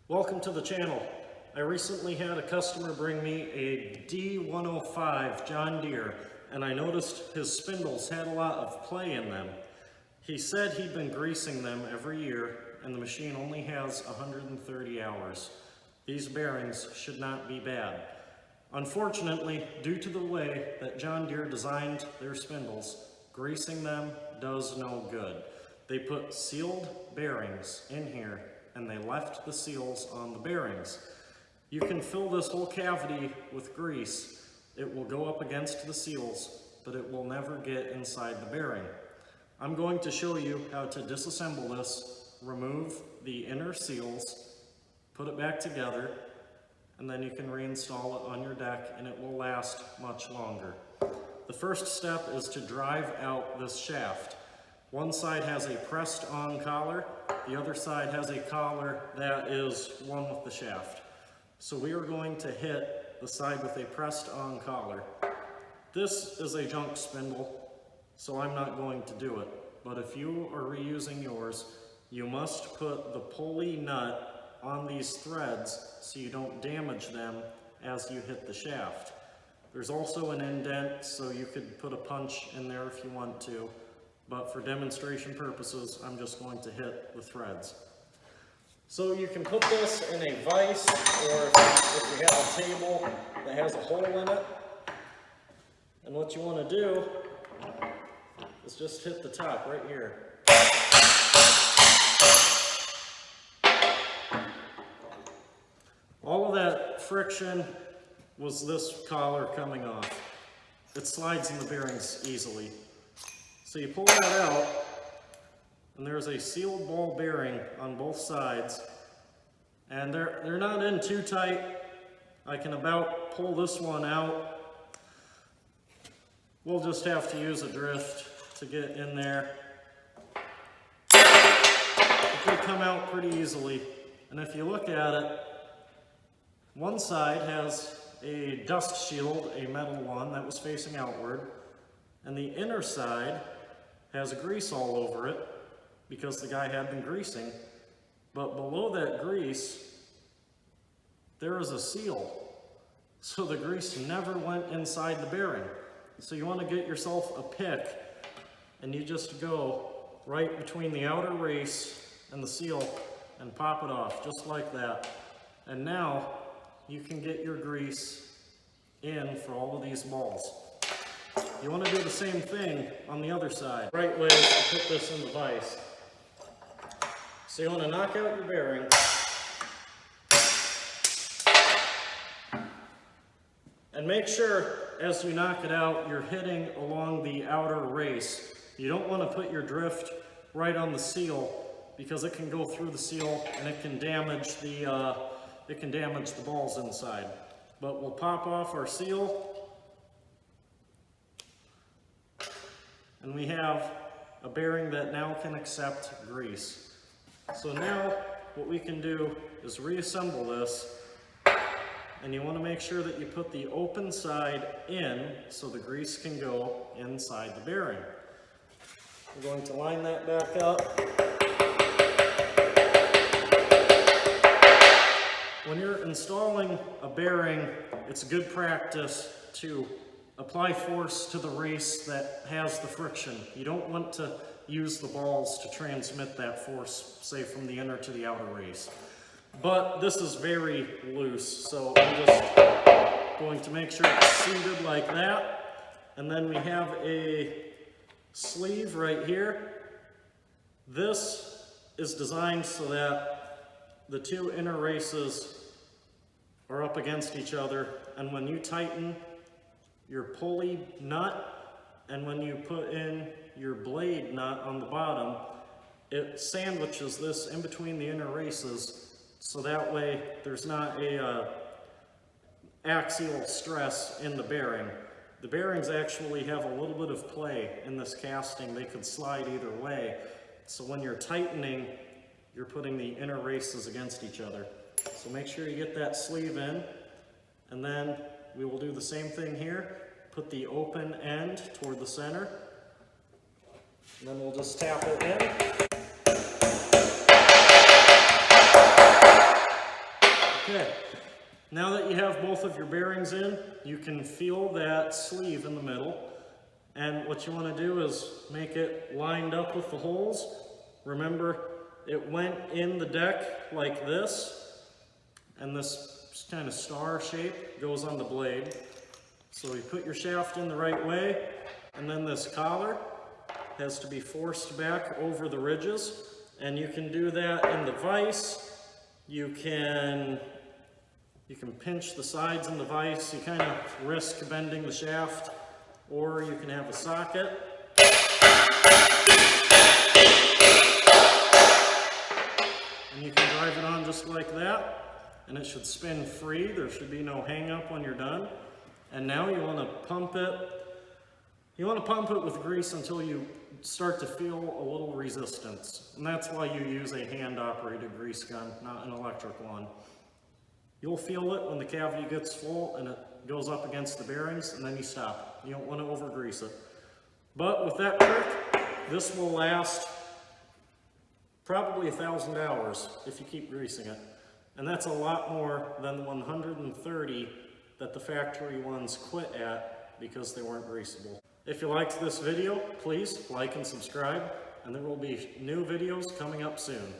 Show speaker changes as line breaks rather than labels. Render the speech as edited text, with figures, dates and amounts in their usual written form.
Welcome to the channel. I recently had a customer bring me a D105 John Deere, and I noticed his spindles had a lot of play in them. He said he'd been greasing them every year, and the machine only has 130 hours. These bearings should not be bad. Unfortunately, due to the way that John Deere designed their spindles, greasing them does no good. They put sealed bearings in here and they left the seals on the bearings. You can fill this whole cavity with grease. It will go up against the seals, but it will never get inside the bearing. I'm going to show you how to disassemble this, remove the inner seals, put it back together, and then you can reinstall it on your deck and it will last much longer. The first step is to drive out this shaft. One side has a pressed on collar, the other side has a collar that is one with the shaft. So we are going to hit the side with a pressed on collar. This is a junk spindle, so I'm not going to do it. But if you are reusing yours, you must put the pulley nut on these threads so you don't damage them as you hit the shaft. There's also an indent, so you could put a punch in there if you want to. But for demonstration purposes, I'm just going to hit the threads. So you can put this in a vise, or if you have a table that has a hole in it. And what you want to do is just hit the top right here. All of that friction was this collar coming off. It slides in the bearings easily. So you pull that out, and there's a sealed ball bearing on both sides, and they're not in too tight. I can about pull this one out. We'll just have to use a drift to get in there. They come out pretty easily, and if you look at it, one side has a dust shield, a metal one that was facing outward, and the inner side has grease all over it because the guy had been greasing, but below that grease there is a seal, so the grease never went inside the bearing. So you want to get yourself a pick and you just go right between the outer race and the seal and pop it off just like that, and now you can get your grease in for all of these balls. You want to do the same thing on the other side. The right way is to put this in the vise. So you want to knock out your bearing. And make sure as you knock it out, you're hitting along the outer race. You don't want to put your drift right on the seal because it can go through the seal and it can damage the balls inside. But we'll pop off our seal. And we have a bearing that now can accept grease. So now what we can do is reassemble this, and you want to make sure that you put the open side in so the grease can go inside the bearing. We're going to line that back up. When you're installing a bearing, it's good practice to apply force to the race that has the friction. You don't want to use the balls to transmit that force, say from the inner to the outer race. But this is very loose, so I'm just going to make sure it's seated like that. And then we have a sleeve right here. This is designed so that the two inner races are up against each other, and when you tighten your pulley nut and when you put in your blade nut on the bottom, it sandwiches this in between the inner races, so that way there's not a axial stress in the bearing. The bearings actually have a little bit of play in this casting. They could slide either way, so when you're tightening, you're putting the inner races against each other. So make sure you get that sleeve in, and then we will do the same thing here. Put the open end toward the center, and then we'll just tap it in. Okay, now that you have both of your bearings in, you can feel that sleeve in the middle. And what you want to do is make it lined up with the holes. Remember, it went in the deck like this, and this kind of star shape goes on the blade. So you put your shaft in the right way, and then this collar has to be forced back over the ridges. And you can do that in the vise. You can pinch the sides in the vise. You kind of risk bending the shaft, or you can have a socket. And you can drive it on just like that, and it should spin free. There should be no hang up when you're done. And now you want to pump it. You want to pump it with grease until you start to feel a little resistance. And that's why you use a hand-operated grease gun, not an electric one. You'll feel it when the cavity gets full and it goes up against the bearings, and then you stop. You don't want to over-grease it. But with that trick, this will last probably 1,000 hours if you keep greasing it. And that's a lot more than the 130 that the factory ones quit at because they weren't greasable. If you liked this video, please like and subscribe, and there will be new videos coming up soon.